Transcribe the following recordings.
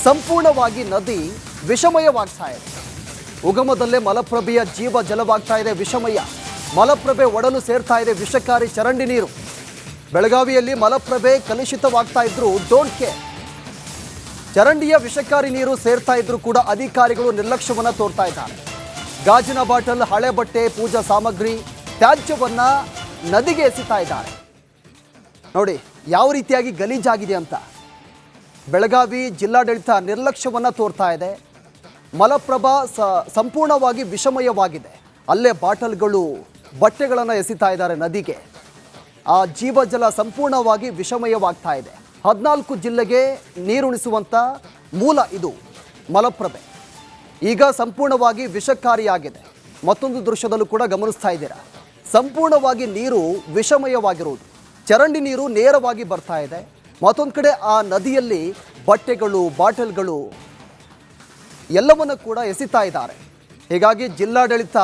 ಸಂಪೂರ್ಣವಾಗಿ ನದಿ ವಿಷಮಯವಾಗ್ತಾ ಇದೆ. ಉಗಮದಲ್ಲೇ ಮಲಪ್ರಭೆಯ ಜೀವ ಜಲವಾಗ್ತಾ ಇದೆ ವಿಷಮಯ. ಮಲಪ್ರಭೆ ಒಡಲು ಸೇರ್ತಾ ಇದೆ ವಿಷಕಾರಿ ಚರಂಡಿ ನೀರು. ಬೆಳಗಾವಿಯಲ್ಲಿ ಮಲಪ್ರಭೆ ಕಲುಷಿತವಾಗ್ತಾ ಇದ್ರು ಡೋಂಟ್ ಕೇರ್. ಚರಂಡಿಯ ವಿಷಕಾರಿ ನೀರು ಸೇರ್ತಾ ಇದ್ರು ಕೂಡ ಅಧಿಕಾರಿಗಳು ನಿರ್ಲಕ್ಷ್ಯವನ್ನ ತೋರ್ತಾ ಇದ್ದಾರೆ. ಗಾಜಿನ ಬಾಟಲ್, ಹಳೆ ಬಟ್ಟೆ, ಪೂಜಾ ಸಾಮಗ್ರಿ, ತ್ಯಾಜ್ಯವನ್ನ ನದಿಗೆ ಎಸಿತಾ ಇದ್ದಾರೆ. ನೋಡಿ ಯಾವ ರೀತಿಯಾಗಿ ಗಲೀಜಾಗಿದೆ ಅಂತ. ಬೆಳಗಾವಿ ಜಿಲ್ಲಾಡಳಿತ ನಿರ್ಲಕ್ಷ್ಯವನ್ನ ತೋರ್ತಾ ಇದೆ. ಮಲಪ್ರಭಾ ಸಂಪೂರ್ಣವಾಗಿ ವಿಷಮಯವಾಗಿದೆ. ಅಲ್ಲೇ ಬಾಟಲ್ಗಳು, ಬಟ್ಟೆಗಳನ್ನು ಎಸಿತಾ ಇದ್ದಾರೆ ನದಿಗೆ. ಆ ಜೀವಜಲ ಸಂಪೂರ್ಣವಾಗಿ ವಿಷಮಯವಾಗ್ತಾ ಇದೆ. 14 ಜಿಲ್ಲೆಗೆ ನೀರುಣಿಸುವಂಥ ಮೂಲ ಇದು ಮಲಪ್ರಭೆ. ಈಗ ಸಂಪೂರ್ಣವಾಗಿ ವಿಷಕಾರಿಯಾಗಿದೆ. ಮತ್ತೊಂದು ದೃಶ್ಯದಲ್ಲೂ ಕೂಡ ಗಮನಿಸ್ತಾ ಇದ್ದೀರಾ, ಸಂಪೂರ್ಣವಾಗಿ ನೀರು ವಿಷಮಯವಾಗಿರುವುದು. ಚರಂಡಿ ನೀರು ನೇರವಾಗಿ ಬರ್ತಾ ಇದೆ. ಮತ್ತೊಂದು ಕಡೆ ಆ ನದಿಯಲ್ಲಿ ಬಟ್ಟೆಗಳು, ಬಾಟಲ್ಗಳು ಎಲ್ಲವನ್ನು ಕೂಡ ಎಸಿತಾ ಇದ್ದಾರೆ. ಹೀಗಾಗಿ ಜಿಲ್ಲಾಡಳಿತ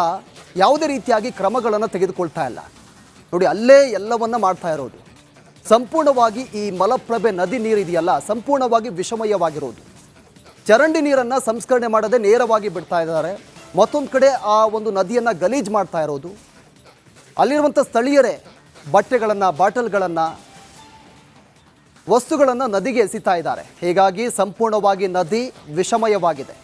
ಯಾವುದೇ ರೀತಿಯಾಗಿ ಕ್ರಮಗಳನ್ನು ತೆಗೆದುಕೊಳ್ತಾ ಇಲ್ಲ. ನೋಡಿ ಅಲ್ಲೇ ಎಲ್ಲವನ್ನ ಮಾಡ್ತಾ ಇರೋದು. ಸಂಪೂರ್ಣವಾಗಿ ಈ ಮಲಪ್ರಭೆ ನದಿ ನೀರು ಇದೆಯಲ್ಲ, ಸಂಪೂರ್ಣವಾಗಿ ವಿಷಮಯವಾಗಿರೋದು. ಚರಂಡಿ ನೀರನ್ನು ಸಂಸ್ಕರಣೆ ಮಾಡದೆ ನೇರವಾಗಿ ಬಿಡ್ತಾ ಇದ್ದಾರೆ. ಮತ್ತೊಂದು ಕಡೆ ಆ ಒಂದು ನದಿಯನ್ನು ಗಲೀಜು ಮಾಡ್ತಾ ಇರೋದು. ಅಲ್ಲಿರುವಂಥ ಸ್ಥಳೀಯರೇ ಬಟ್ಟೆಗಳನ್ನು, ಬಾಟಲ್ಗಳನ್ನು, ವಸ್ತುಗಳನ್ನು ನದಿಗೆ ಎಸಿತಾ ಇದ್ದಾರೆ. ಹೀಗಾಗಿ ಸಂಪೂರ್ಣವಾಗಿ ನದಿ ವಿಷಮಯವಾಗಿದೆ.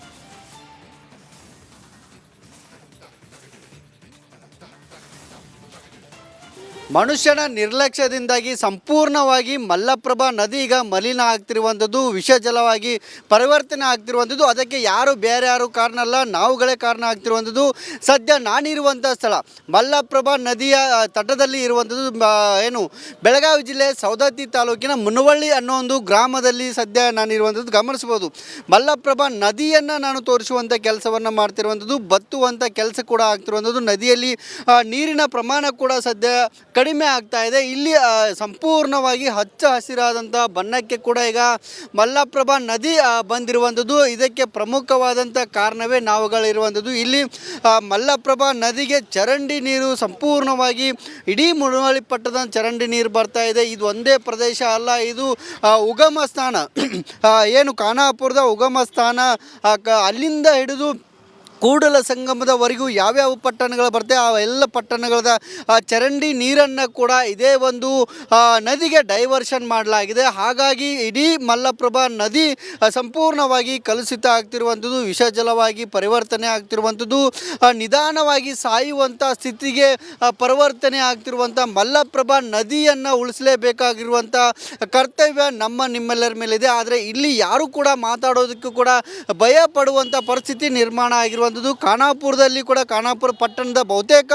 ಮನುಷ್ಯನ ನಿರ್ಲಕ್ಷ್ಯದಿಂದಾಗಿ ಸಂಪೂರ್ಣವಾಗಿ ಮಲಪ್ರಭಾ ನದಿ ಈಗ ಮಲಿನ ಆಗ್ತಿರುವಂಥದ್ದು, ವಿಷ ಜಲವಾಗಿ ಪರಿವರ್ತನೆ ಆಗ್ತಿರುವಂಥದ್ದು. ಅದಕ್ಕೆ ಬೇರೆ ಯಾರು ಕಾರಣ ಅಲ್ಲ, ನಾವುಗಳೇ ಕಾರಣ ಆಗ್ತಿರುವಂಥದ್ದು. ಸದ್ಯ ನಾನಿರುವಂಥ ಸ್ಥಳ ಮಲಪ್ರಭಾ ನದಿಯ ತಟದಲ್ಲಿ ಇರುವಂಥದ್ದು. ಬೆಳಗಾವಿ ಜಿಲ್ಲೆ ಸವದತ್ತಿ ತಾಲೂಕಿನ ಮುನವಳ್ಳಿ ಅನ್ನೋ ಒಂದು ಗ್ರಾಮದಲ್ಲಿ ಸದ್ಯ ನಾನಿರುವಂಥದ್ದು ಗಮನಿಸ್ಬೋದು. ಮಲಪ್ರಭಾ ನದಿಯನ್ನು ನಾನು ತೋರಿಸುವಂಥ ಕೆಲಸವನ್ನು ಮಾಡ್ತಿರುವಂಥದ್ದು, ಬತ್ತುವಂಥ ಕೆಲಸ ಕೂಡ ಆಗ್ತಿರುವಂಥದ್ದು. ನದಿಯಲ್ಲಿ ನೀರಿನ ಪ್ರಮಾಣ ಕೂಡ ಸದ್ಯ ಕಡಿಮೆ ಆಗ್ತಾ ಇದೆ. ಇಲ್ಲಿ ಸಂಪೂರ್ಣವಾಗಿ ಹಚ್ಚ ಹಸಿರಾದಂಥ ಬಣ್ಣಕ್ಕೆ ಕೂಡ ಈಗ ಮಲಪ್ರಭಾ ನದಿ ಬಂದಿರುವಂಥದ್ದು. ಇದಕ್ಕೆ ಪ್ರಮುಖವಾದಂಥ ಕಾರಣವೇ ನಾವುಗಳಿರುವಂಥದ್ದು. ಇಲ್ಲಿ ಮಲಪ್ರಭಾ ನದಿಗೆ ಚರಂಡಿ ನೀರು ಸಂಪೂರ್ಣವಾಗಿ ಇಡೀ ಮುನವಳ್ಳಿ ಪಟ್ಟದ ಚರಂಡಿ ನೀರು ಬರ್ತಾ ಇದೆ. ಇದು ಒಂದೇ ಪ್ರದೇಶ ಅಲ್ಲ, ಇದು ಉಗಮ ಸ್ಥಾನ ಖಾನಾಪುರದ ಉಗಮ ಸ್ಥಾನ. ಅಲ್ಲಿಂದ ಹಿಡಿದು ಕೂಡಲ ಸಂಗಮದವರೆಗೂ ಯಾವ್ಯಾವ ಪಟ್ಟಣಗಳು ಬರ್ತವೆ ಆ ಎಲ್ಲ ಪಟ್ಟಣಗಳ ಚರಂಡಿ ನೀರನ್ನು ಕೂಡ ಇದೇ ಒಂದು ನದಿಗೆ ಡೈವರ್ಷನ್ ಮಾಡಲಾಗಿದೆ. ಹಾಗಾಗಿ ಇಡೀ ಮಲಪ್ರಭಾ ನದಿ ಸಂಪೂರ್ಣವಾಗಿ ಕಲುಷಿತ ಆಗ್ತಿರುವಂಥದ್ದು, ವಿಷಜಲವಾಗಿ ಪರಿವರ್ತನೆ ಆಗ್ತಿರುವಂಥದ್ದು, ನಿಧಾನವಾಗಿ ಸಾಯುವಂಥ ಸ್ಥಿತಿಗೆ ಪರಿವರ್ತನೆ ಆಗ್ತಿರುವಂಥ ಮಲಪ್ರಭಾ ನದಿಯನ್ನು ಉಳಿಸಲೇಬೇಕಾಗಿರುವಂಥ ಕರ್ತವ್ಯ ನಿಮ್ಮೆಲ್ಲರ ಮೇಲಿದೆ. ಆದರೆ ಇಲ್ಲಿ ಯಾರು ಕೂಡ ಮಾತಾಡೋದಕ್ಕೂ ಕೂಡ ಭಯ ಪಡುವಂಥ ಪರಿಸ್ಥಿತಿ ನಿರ್ಮಾಣ ಆಗಿರುವಂಥ ಖಾನಾಪುರದಲ್ಲಿ ಕೂಡ ಖಾನಾಪುರ ಪಟ್ಟಣದ ಬಹುತೇಕ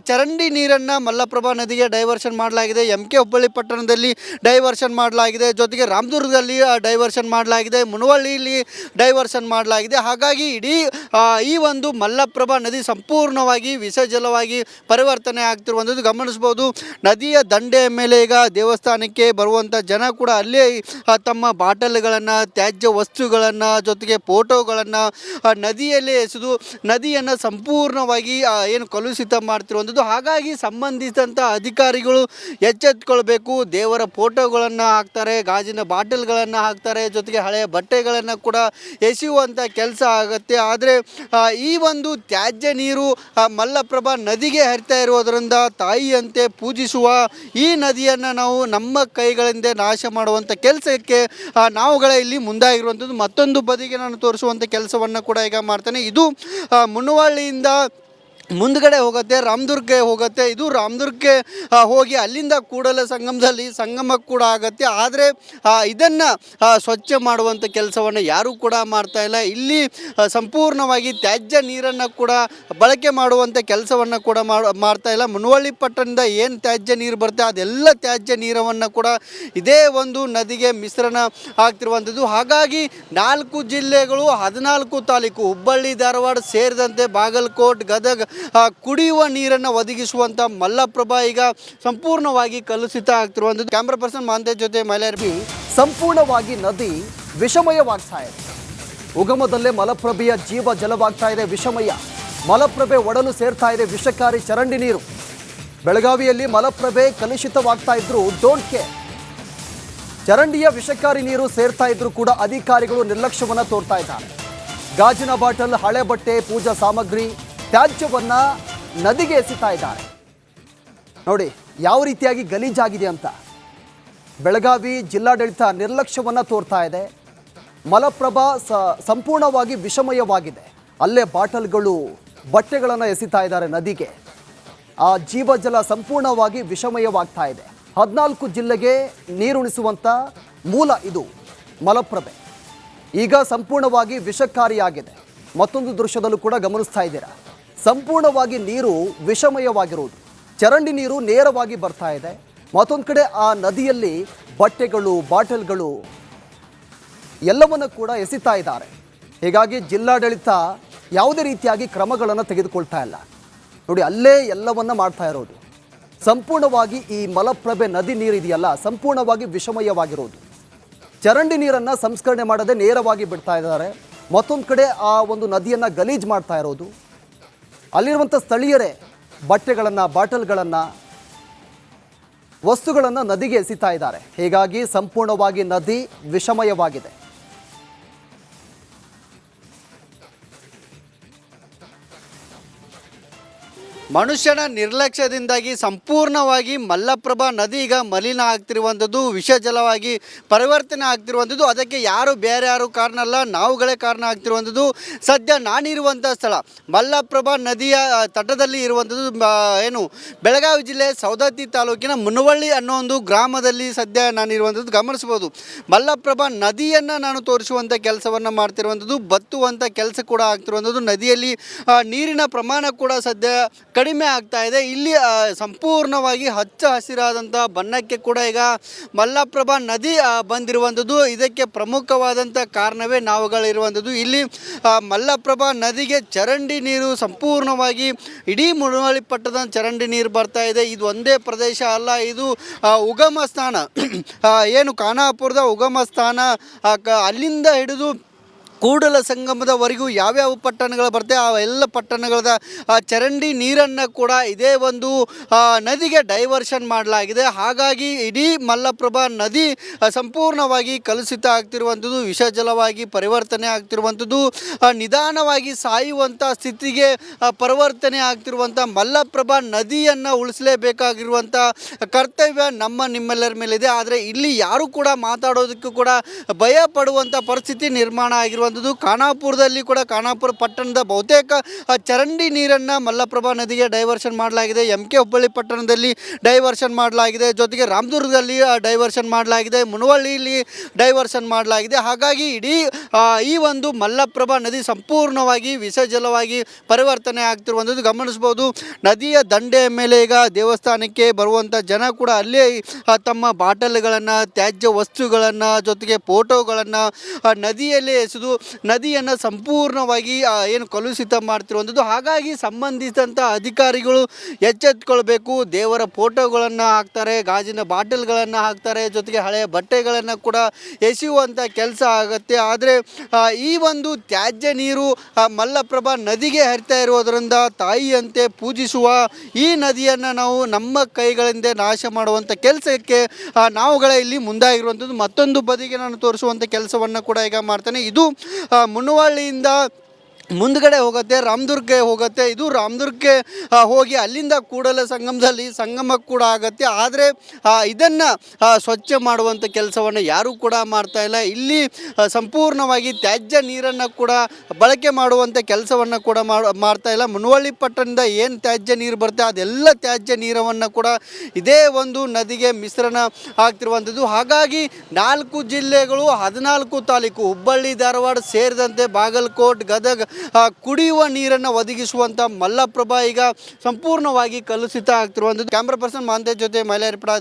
ಚರಂಡಿ ನೀರನ್ನು ಮಲಪ್ರಭಾ ನದಿಗೆ ಡೈವರ್ಷನ್ ಮಾಡಲಾಗಿದೆ. MK ಹುಬ್ಬಳ್ಳಿ ಪಟ್ಟಣದಲ್ಲಿ ಡೈವರ್ಷನ್ ಮಾಡಲಾಗಿದೆ, ಜೊತೆಗೆ ರಾಮದುರ್ಗದಲ್ಲಿ ಡೈವರ್ಷನ್ ಮಾಡಲಾಗಿದೆ, ಮುನವಳ್ಳಿಯಲ್ಲಿ ಡೈವರ್ಷನ್ ಮಾಡಲಾಗಿದೆ. ಹಾಗಾಗಿ ಇಡೀ ಈ ಒಂದು ಮಲಪ್ರಭಾ ನದಿ ಸಂಪೂರ್ಣವಾಗಿ ವಿಷಜಲವಾಗಿ ಪರಿವರ್ತನೆ ಆಗ್ತಿರುವಂಥದ್ದು ಗಮನಿಸ್ಬೋದು. ನದಿಯ ದಂಡೆಯ ಮೇಲೆ ಈಗ ದೇವಸ್ಥಾನಕ್ಕೆ ಬರುವಂಥ ಜನ ಕೂಡ ಅಲ್ಲೇ ತಮ್ಮ ಬಾಟಲ್ಗಳನ್ನು, ತ್ಯಾಜ್ಯ ವಸ್ತುಗಳನ್ನು, ಜೊತೆಗೆ ಫೋಟೋಗಳನ್ನು ನದಿಯಲ್ಲೇ ಎಸೆದು ನದಿಯನ್ನು ಸಂಪೂರ್ಣವಾಗಿ ಕಲುಷಿತ ಮಾಡ್ತಿರುವಂಥದ್ದು. ಹಾಗಾಗಿ ಸಂಬಂಧಿಸಿದಂಥ ಅಧಿಕಾರಿಗಳು ಎಚ್ಚೆತ್ತುಕೊಳ್ಬೇಕು. ದೇವರ ಫೋಟೋಗಳನ್ನು ಹಾಕ್ತಾರೆ, ಗಾಜಿನ ಬಾಟಲ್ಗಳನ್ನು ಹಾಕ್ತಾರೆ, ಜೊತೆಗೆ ಹಳೆಯ ಬಟ್ಟೆಗಳನ್ನು ಕೂಡ ಎಸೆಯುವಂಥ ಕೆಲಸ ಆಗುತ್ತೆ. ಆದರೆ ಈ ಒಂದು ತ್ಯಾಜ್ಯ ನೀರು ಮಲಪ್ರಭಾ ನದಿಗೆ ಹರಿತಾ ಇರುವುದರಿಂದ ತಾಯಿಯಂತೆ ಪೂಜಿಸುವ ಈ ನದಿಯನ್ನು ನಾವು ನಮ್ಮ ಕೈಗಳಿಂದ ನಾಶ ಮಾಡುವಂಥ ಕೆಲಸಕ್ಕೆ ನಾವುಗಳೇ ಇಲ್ಲಿ ಮುಂದಾಗಿರುವಂಥದ್ದು. ಮತ್ತೊಂದು ಬದಿಗೆ ನಾನು ತೋರಿಸುವಂಥ ಕೆಲಸವನ್ನು ಕೂಡ ಈಗ ಮಾಡ್ತೇನೆ. ಇದು ಮುನವಳ್ಳಿಯಿಂದ ಮುಂದ್ಗಡೆ ಹೋಗುತ್ತೆ, ರಾಮದುರ್ಗಕ್ಕೆ ಹೋಗುತ್ತೆ. ಇದು ರಾಮದುರ್ಗಕ್ಕೆ ಹೋಗಿ ಅಲ್ಲಿಂದ ಕೂಡಲ ಸಂಗಮದಲ್ಲಿ ಸಂಗಮ ಕೂಡ ಆಗುತ್ತೆ. ಆದರೆ ಇದನ್ನು ಸ್ವಚ್ಛ ಮಾಡುವಂಥ ಕೆಲಸವನ್ನು ಯಾರೂ ಕೂಡ ಮಾಡ್ತಾ ಇಲ್ಲ. ಇಲ್ಲಿ ಸಂಪೂರ್ಣವಾಗಿ ತ್ಯಾಜ್ಯ ನೀರನ್ನು ಕೂಡ ಬಳಕೆ ಮಾಡುವಂಥ ಕೆಲಸವನ್ನು ಕೂಡ ಮಾಡ್ತಾ ಇಲ್ಲ. ಮುನವಳ್ಳಿ ಪಟ್ಟಣದಿಂದ ಏನು ತ್ಯಾಜ್ಯ ನೀರು ಬರುತ್ತೆ ಅದೆಲ್ಲ ತ್ಯಾಜ್ಯ ನೀರನ್ನು ಕೂಡ ಇದೇ ಒಂದು ನದಿಗೆ ಮಿಶ್ರಣ ಆಗ್ತಿರುವಂಥದ್ದು. ಹಾಗಾಗಿ 4 ಜಿಲ್ಲೆಗಳು 14 ತಾಲೂಕು ಹುಬ್ಬಳ್ಳಿ, ಧಾರವಾಡ ಸೇರಿದಂತೆ ಬಾಗಲಕೋಟ್, ಗದಗ ಕುಡಿಯುವ ನೀರನ್ನು ಒದಗಿಸುವಂಥ ಮಲಪ್ರಭಾ ಈಗ ಸಂಪೂರ್ಣವಾಗಿ ಕಲುಷಿತ ಆಗ್ತಿರುವಂಥದ್ದು. ಕ್ಯಾಮ್ರಾ ಪರ್ಸನ್ ಮಾಂತೇಶ್ ಜೊತೆ ಮೈಲಾರಬಿ. ಸಂಪೂರ್ಣವಾಗಿ ನದಿ ವಿಷಮಯವಾಗ್ತಾ ಇದೆ. ಉಗಮದಲ್ಲೇ ಮಲಪ್ರಭೆಯ ಜೀವ ಜಲವಾಗ್ತಾ ಇದೆ ವಿಷಮಯ. ಮಲಪ್ರಭೆ ಒಡಲು ಸೇರ್ತಾ ಇದೆ ವಿಷಕಾರಿ ಚರಂಡಿ ನೀರು. ಬೆಳಗಾವಿಯಲ್ಲಿ ಮಲಪ್ರಭೆ ಕಲುಷಿತವಾಗ್ತಾ ಇದ್ರು ಡೋಂಟ್ ಕೇರ್. ಚರಂಡಿಯ ವಿಷಕಾರಿ ನೀರು ಸೇರ್ತಾ ಇದ್ರೂ ಕೂಡ ಅಧಿಕಾರಿಗಳು ನಿರ್ಲಕ್ಷ್ಯವನ್ನ ತೋರ್ತಾ ಇದ್ದಾರೆ. ಗಾಜಿನ ಬಾಟಲ್, ಹಳೆ ಬಟ್ಟೆ, ಪೂಜಾ ಸಾಮಗ್ರಿ, ತ್ಯಾಜ್ಯವನ್ನ ನದಿಗೆ ಎಸಿತಾ ಇದ್ದಾರೆ. ನೋಡಿ ಯಾವ ರೀತಿಯಾಗಿ ಗಲೀಜಾಗಿದೆ ಅಂತ. ಬೆಳಗಾವಿ ಜಿಲ್ಲಾಡಳಿತ ನಿರ್ಲಕ್ಷ್ಯವನ್ನ ತೋರ್ತಾ ಇದೆ. ಮಲಪ್ರಭಾ ಸಂಪೂರ್ಣವಾಗಿ ವಿಷಮಯವಾಗಿದೆ. ಅಲ್ಲೇ ಬಾಟಲ್ಗಳು, ಬಟ್ಟೆಗಳನ್ನು ಎಸಿತಾ ಇದ್ದಾರೆ ನದಿಗೆ. ಆ ಜೀವಜಲ ಸಂಪೂರ್ಣವಾಗಿ ವಿಷಮಯವಾಗ್ತಾ ಇದೆ. 14 ಜಿಲ್ಲೆಗೆ ನೀರುಣಿಸುವಂಥ ಮೂಲ ಇದು ಮಲಪ್ರಭೆ. ಈಗ ಸಂಪೂರ್ಣವಾಗಿ ವಿಷಕಾರಿಯಾಗಿದೆ. ಮತ್ತೊಂದು ದೃಶ್ಯದಲ್ಲೂ ಕೂಡ ಗಮನಿಸ್ತಾ ಇದ್ದೀರಾ, ಸಂಪೂರ್ಣವಾಗಿ ನೀರು ವಿಷಮಯವಾಗಿರುವುದು. ಚರಂಡಿ ನೀರು ನೇರವಾಗಿ ಬರ್ತಾ ಇದೆ. ಮತ್ತೊಂದು ಕಡೆ ಆ ನದಿಯಲ್ಲಿ ಬಟ್ಟೆಗಳು, ಬಾಟಲ್ಗಳು ಎಲ್ಲವನ್ನು ಕೂಡ ಎಸಿತಾ ಇದ್ದಾರೆ. ಹೀಗಾಗಿ ಜಿಲ್ಲಾಡಳಿತ ಯಾವುದೇ ರೀತಿಯಾಗಿ ಕ್ರಮಗಳನ್ನು ತೆಗೆದುಕೊಳ್ತಾ ಇಲ್ಲ. ನೋಡಿ ಅಲ್ಲೇ ಎಲ್ಲವನ್ನ ಮಾಡ್ತಾ ಇರೋದು. ಸಂಪೂರ್ಣವಾಗಿ ಈ ಮಲಪ್ರಭೆ ನದಿ ನೀರಿದೆಯಲ್ಲ, ಸಂಪೂರ್ಣವಾಗಿ ವಿಷಮಯವಾಗಿರೋದು. ಚರಂಡಿ ನೀರನ್ನು ಸಂಸ್ಕರಣೆ ಮಾಡದೆ ನೇರವಾಗಿ ಬಿಡ್ತಾ ಇದ್ದಾರೆ. ಮತ್ತೊಂದು ಕಡೆ ಆ ಒಂದು ನದಿಯನ್ನು ಗಲೀಜು ಮಾಡ್ತಾ ಇರೋದು. ಅಲ್ಲಿರುವಂಥ ಸ್ಥಳೀಯರೇ ಬಟ್ಟೆಗಳನ್ನು, ಬಾಟಲ್ಗಳನ್ನು, ವಸ್ತುಗಳನ್ನು ನದಿಗೆ ಎಸಿತಾ ಇದ್ದಾರೆ. ಹೀಗಾಗಿ ಸಂಪೂರ್ಣವಾಗಿ ನದಿ ವಿಷಮಯವಾಗಿದೆ. ಮನುಷ್ಯನ ನಿರ್ಲಕ್ಷ್ಯದಿಂದಾಗಿ ಸಂಪೂರ್ಣವಾಗಿ ಮಲ್ಲಪ್ರಭಾ ನದಿ ಈಗ ಮಲಿನ ಆಗ್ತಿರುವಂಥದ್ದು, ವಿಷ ಜಲವಾಗಿ ಪರಿವರ್ತನೆ ಆಗ್ತಿರುವಂಥದ್ದು. ಅದಕ್ಕೆ ಬೇರೆ ಯಾರು ಕಾರಣ ಅಲ್ಲ, ನಾವುಗಳೇ ಕಾರಣ ಆಗ್ತಿರುವಂಥದ್ದು. ಸದ್ಯ ನಾನಿರುವಂಥ ಸ್ಥಳ ಮಲ್ಲಪ್ರಭಾ ನದಿಯ ತಟದಲ್ಲಿ ಇರುವಂಥದ್ದು. ಬೆಳಗಾವಿ ಜಿಲ್ಲೆ ಸವದತ್ತಿ ತಾಲೂಕಿನ ಮುನವಳ್ಳಿ ಅನ್ನೋ ಒಂದು ಗ್ರಾಮದಲ್ಲಿ ಸದ್ಯ ನಾನಿರುವಂಥದ್ದು ಗಮನಿಸ್ಬೋದು. ಮಲ್ಲಪ್ರಭಾ ನದಿಯನ್ನು ನಾನು ತೋರಿಸುವಂಥ ಕೆಲಸವನ್ನು ಮಾಡ್ತಿರುವಂಥದ್ದು, ಬತ್ತುವಂಥ ಕೆಲಸ ಕೂಡ ಆಗ್ತಿರುವಂಥದ್ದು. ನದಿಯಲ್ಲಿ ನೀರಿನ ಪ್ರಮಾಣ ಕೂಡ ಸದ್ಯ ಕಡಿಮೆ ಆಗ್ತಾ ಇದೆ. ಇಲ್ಲಿ ಸಂಪೂರ್ಣವಾಗಿ ಹಚ್ಚ ಹಸಿರಾದಂಥ ಬಣ್ಣಕ್ಕೆ ಕೂಡ ಈಗ ಮಲ್ಲಪ್ರಭಾ ನದಿ ಬಂದಿರುವಂಥದ್ದು. ಇದಕ್ಕೆ ಪ್ರಮುಖವಾದಂಥ ಕಾರಣವೇ ನಾವುಗಳಿರುವಂಥದ್ದು. ಇಲ್ಲಿ ಮಲ್ಲಪ್ರಭಾ ನದಿಗೆ ಚರಂಡಿ ನೀರು ಸಂಪೂರ್ಣವಾಗಿ ಇಡೀ ಮುನವಳ್ಳಿ ಪಟ್ಟದ ಚರಂಡಿ ನೀರು ಬರ್ತಾ ಇದೆ. ಇದು ಒಂದೇ ಪ್ರದೇಶ ಅಲ್ಲ, ಇದು ಉಗಮ ಸ್ಥಾನ ಖಾನಾಪುರದ ಉಗಮ ಸ್ಥಾನ. ಅಲ್ಲಿಂದ ಹಿಡಿದು ಕೂಡಲ ಸಂಗಮದವರೆಗೂ ಯಾವ್ಯಾವ ಪಟ್ಟಣಗಳು ಬರ್ತವೆ ಆ ಎಲ್ಲ ಪಟ್ಟಣಗಳ ಚರಂಡಿ ನೀರನ್ನು ಕೂಡ ಇದೇ ಒಂದು ನದಿಗೆ ಡೈವರ್ಷನ್ ಮಾಡಲಾಗಿದೆ. ಹಾಗಾಗಿ ಇಡೀ ಮಲ್ಲಪ್ರಭಾ ನದಿ ಸಂಪೂರ್ಣವಾಗಿ ಕಲುಷಿತ ಆಗ್ತಿರುವಂಥದ್ದು, ವಿಷಜಲವಾಗಿ ಪರಿವರ್ತನೆ ಆಗ್ತಿರುವಂಥದ್ದು, ನಿಧಾನವಾಗಿ ಸಾಯುವಂಥ ಸ್ಥಿತಿಗೆ ಪರಿವರ್ತನೆ ಆಗ್ತಿರುವಂಥ ಮಲ್ಲಪ್ರಭಾ ನದಿಯನ್ನು ಉಳಿಸಲೇಬೇಕಾಗಿರುವಂಥ ಕರ್ತವ್ಯ ನಿಮ್ಮೆಲ್ಲರ ಮೇಲಿದೆ. ಆದರೆ ಇಲ್ಲಿ ಯಾರು ಕೂಡ ಮಾತಾಡೋದಕ್ಕೂ ಕೂಡ ಭಯ ಪಡುವಂಥ ಪರಿಸ್ಥಿತಿ ನಿರ್ಮಾಣ ಆಗಿರುವಂಥ ಖಾನಾಪುರದಲ್ಲಿ ಕೂಡ ಖಾನಾಪುರ ಪಟ್ಟಣದ ಬಹುತೇಕ ಚರಂಡಿ ನೀರನ್ನು ಮಲ್ಲಪ್ರಭಾ ನದಿಗೆ ಡೈವರ್ಷನ್ ಮಾಡಲಾಗಿದೆ. MK ಹುಬ್ಬಳ್ಳಿ ಪಟ್ಟಣದಲ್ಲಿ ಡೈವರ್ಷನ್ ಮಾಡಲಾಗಿದೆ, ಜೊತೆಗೆ ರಾಮದುರ್ಗದಲ್ಲಿ ಡೈವರ್ಷನ್ ಮಾಡಲಾಗಿದೆ, ಮುನವಳ್ಳಿಯಲ್ಲಿ ಡೈವರ್ಷನ್ ಮಾಡಲಾಗಿದೆ. ಹಾಗಾಗಿ ಇಡೀ ಈ ಒಂದು ಮಲ್ಲಪ್ರಭಾ ನದಿ ಸಂಪೂರ್ಣವಾಗಿ ವಿಷಜಲವಾಗಿ ಪರಿವರ್ತನೆ ಆಗ್ತಿರುವಂಥದ್ದು ಗಮನಿಸ್ಬೋದು. ನದಿಯ ದಂಡೆಯ ಮೇಲೆ ಈಗ ದೇವಸ್ಥಾನಕ್ಕೆ ಬರುವಂಥ ಜನ ಕೂಡ ಅಲ್ಲೇ ತಮ್ಮ ಬಾಟಲ್ಗಳನ್ನು, ತ್ಯಾಜ್ಯ ವಸ್ತುಗಳನ್ನು, ಜೊತೆಗೆ ಫೋಟೋಗಳನ್ನು ನದಿಯಲ್ಲೇ ಎಸೆದು ನದಿಯನ್ನು ಸಂಪೂರ್ಣವಾಗಿ ಕಲುಷಿತ ಮಾಡ್ತಿರುವಂಥದ್ದು. ಹಾಗಾಗಿ ಸಂಬಂಧಿಸಿದಂಥ ಅಧಿಕಾರಿಗಳು ಎಚ್ಚೆತ್ತುಕೊಳ್ಬೇಕು. ದೇವರ ಫೋಟೋಗಳನ್ನು ಹಾಕ್ತಾರೆ, ಗಾಜಿನ ಬಾಟಲ್ಗಳನ್ನು ಹಾಕ್ತಾರೆ, ಜೊತೆಗೆ ಹಳೆಯ ಬಟ್ಟೆಗಳನ್ನು ಕೂಡ ಎಸೆಯುವಂಥ ಕೆಲಸ ಆಗುತ್ತೆ. ಆದರೆ ಈ ಒಂದು ತ್ಯಾಜ್ಯ ನೀರು ಮಲ್ಲಪ್ರಭಾ ನದಿಗೆ ಹರಿತಾ ಇರುವುದರಿಂದ ತಾಯಿಯಂತೆ ಪೂಜಿಸುವ ಈ ನದಿಯನ್ನು ನಾವು ನಮ್ಮ ಕೈಗಳಿಂದ ನಾಶ ಮಾಡುವಂಥ ಕೆಲಸಕ್ಕೆ ನಾವುಗಳೇ ಇಲ್ಲಿ ಮುಂದಾಗಿರುವಂಥದ್ದು. ಮತ್ತೊಂದು ಬದಿಗೆ ನಾನು ತೋರಿಸುವಂಥ ಕೆಲಸವನ್ನು ಕೂಡ ಈಗ ಮಾಡ್ತೇನೆ. ಇದು ಮುನವಳ್ಳಿಯಿಂದ ಮುಂದ್ಗಡೆ ಹೋಗುತ್ತೆ, ರಾಮದುರ್ಗಕ್ಕೆ ಹೋಗುತ್ತೆ. ಇದು ರಾಮದುರ್ಗಕ್ಕೆ ಹೋಗಿ ಅಲ್ಲಿಂದ ಕೂಡಲ ಸಂಗಮದಲ್ಲಿ ಸಂಗಮ ಕೂಡ ಆಗುತ್ತೆ. ಆದರೆ ಇದನ್ನು ಸ್ವಚ್ಛ ಮಾಡುವಂಥ ಕೆಲಸವನ್ನು ಯಾರೂ ಕೂಡ ಮಾಡ್ತಾ ಇಲ್ಲ. ಇಲ್ಲಿ ಸಂಪೂರ್ಣವಾಗಿ ತ್ಯಾಜ್ಯ ನೀರನ್ನು ಕೂಡ ಬಳಕೆ ಮಾಡುವಂಥ ಕೆಲಸವನ್ನು ಕೂಡ ಮಾಡ್ತಾ ಇಲ್ಲ. ಮುನವಳ್ಳಿ ಪಟ್ಟಣದಿಂದ ಏನು ತ್ಯಾಜ್ಯ ನೀರು ಬರುತ್ತೆ ಅದೆಲ್ಲ ತ್ಯಾಜ್ಯ ನೀರನ್ನು ಕೂಡ ಇದೇ ಒಂದು ನದಿಗೆ ಮಿಶ್ರಣ ಆಗ್ತಿರುವಂಥದ್ದು. ಹಾಗಾಗಿ 4 ಜಿಲ್ಲೆಗಳು 14 ತಾಲೂಕು ಹುಬ್ಬಳ್ಳಿ, ಧಾರವಾಡ ಸೇರಿದಂತೆ ಬಾಗಲಕೋಟ್, ಗದಗ ಕುಡಿಯುವ ನೀರನ್ನು ಒದಗಿಸುವಂಥ ಮಲ್ಲಪ್ರಭಾ ಈಗ ಸಂಪೂರ್ಣವಾಗಿ ಕಲುಷಿತ ಆಗ್ತಿರುವಂಥದ್ದು. ಕ್ಯಾಮ್ರಾ ಪರ್ಸನ್ ಮಾಂತೇಶ್ ಜೊತೆ ಮೈಲಾರಿಪಡ.